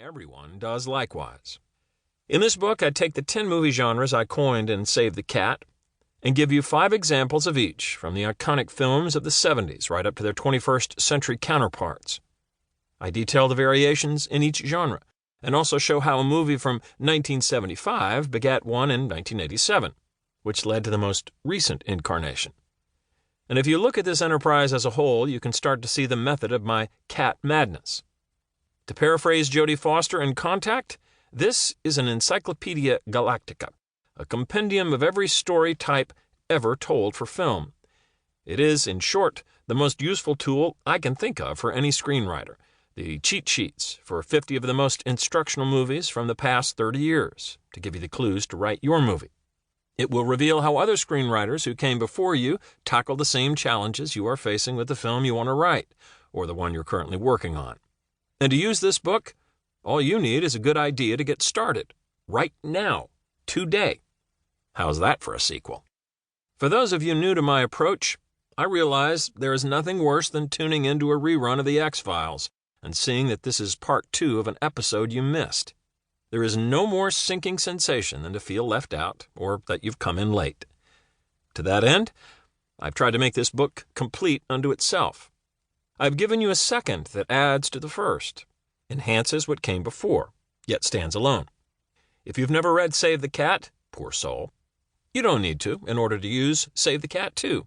everyone does likewise. In this book, I take the 10 movie genres I coined in Save the Cat and give you 5 examples of each from the iconic films of the 70s right up to their 21st century counterparts. I detail the variations in each genre and also show how a movie from 1975 begat one in 1987, which led to the most recent incarnation. And if you look at this enterprise as a whole, you can start to see the method of my cat madness. To paraphrase Jodie Foster in Contact, this is an Encyclopedia Galactica, a compendium of every story type ever told for film. It is, in short, the most useful tool I can think of for any screenwriter, the cheat sheets for 50 of the most instructional movies from the past 30 years, to give you the clues to write your movie. It will reveal how other screenwriters who came before you tackle the same challenges you are facing with the film you want to write, or the one you're currently working on. And to use this book, all you need is a good idea to get started, right now, today. How's that for a sequel? For those of you new to my approach, I realize there is nothing worse than tuning into a rerun of The X-Files and seeing that this is part 2 of an episode you missed. There is no more sinking sensation than to feel left out or that you've come in late. To that end, I've tried to make this book complete unto itself. I've given you a second that adds to the first, enhances what came before, yet stands alone. If you've never read Save the Cat, poor soul, you don't need to in order to use Save the Cat too.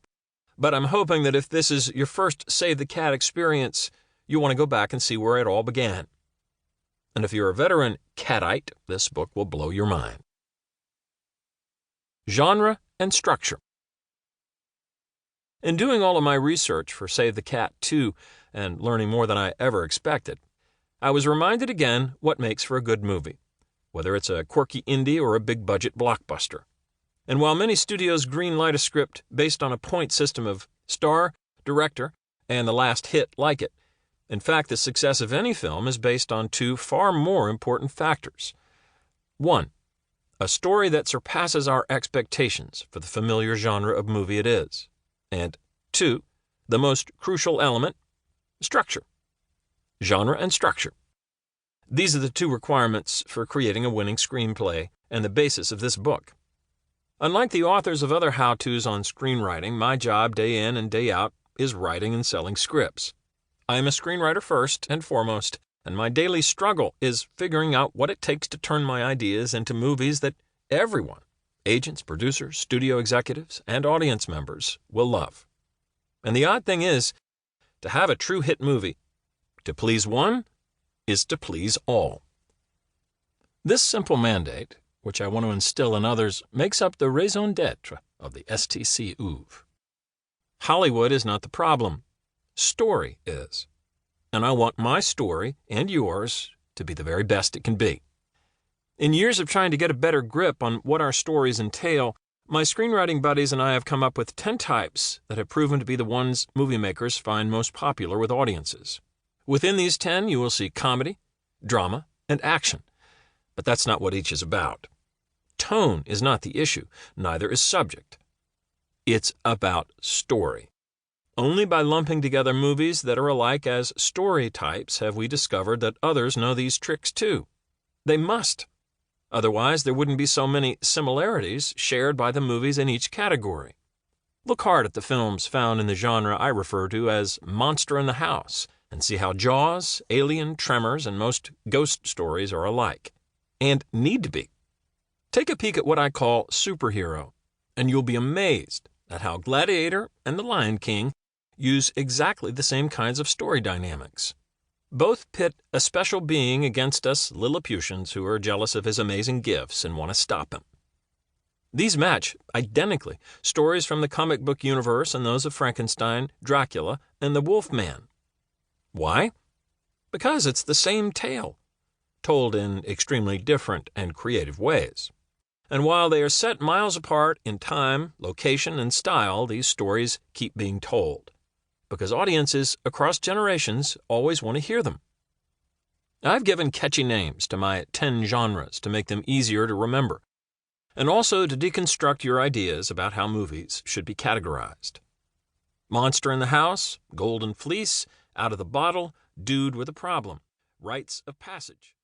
But I'm hoping that if this is your first Save the Cat experience, you want to go back and see where it all began. And if you're a veteran catite, this book will blow your mind. Genre and structure. In doing all of my research for Save the Cat 2 and learning more than I ever expected, I was reminded again what makes for a good movie, whether it's a quirky indie or a big-budget blockbuster. And while many studios greenlight a script based on a point system of star, director, and the last hit like it, in fact, the success of any film is based on 2 far more important factors. 1, a story that surpasses our expectations for the familiar genre of movie it is. And 2, the most crucial element, structure. Genre and structure. These are the 2 requirements for creating a winning screenplay and the basis of this book. Unlike the authors of other how-tos on screenwriting, my job day in and day out is writing and selling scripts. I am a screenwriter first and foremost, and my daily struggle is figuring out what it takes to turn my ideas into movies that everyone, agents, producers, studio executives, and audience members, will love. And the odd thing is, to have a true hit movie, to please one is to please all. This simple mandate, which I want to instill in others, makes up the raison d'etre of the STC oeuvre. Hollywood is not the problem. Story is. And I want my story and yours to be the very best it can be. In years of trying to get a better grip on what our stories entail, my screenwriting buddies and I have come up with 10 types that have proven to be the ones movie makers find most popular with audiences. Within these 10, you will see comedy, drama, and action. But that's not what each is about. Tone is not the issue, neither is subject. It's about story. Only by lumping together movies that are alike as story types have we discovered that others know these tricks too. They must. Otherwise, there wouldn't be so many similarities shared by the movies in each category. Look hard at the films found in the genre I refer to as Monster in the House and see how Jaws, Alien, Tremors, and most ghost stories are alike, and need to be. Take a peek at what I call superhero, and you'll be amazed at how Gladiator and The Lion King use exactly the same kinds of story dynamics. Both pit a special being against us Lilliputians who are jealous of his amazing gifts and want to stop him. These match, identically, stories from the comic book universe and those of Frankenstein, Dracula, and the Wolfman. Why? Because it's the same tale, told in extremely different and creative ways. And while they are set miles apart in time, location, and style, these stories keep being told, because audiences across generations always want to hear them. I've given catchy names to my 10 genres to make them easier to remember, and also to deconstruct your ideas about how movies should be categorized. Monster in the House, Golden Fleece, Out of the Bottle, Dude with a Problem, Rites of Passage.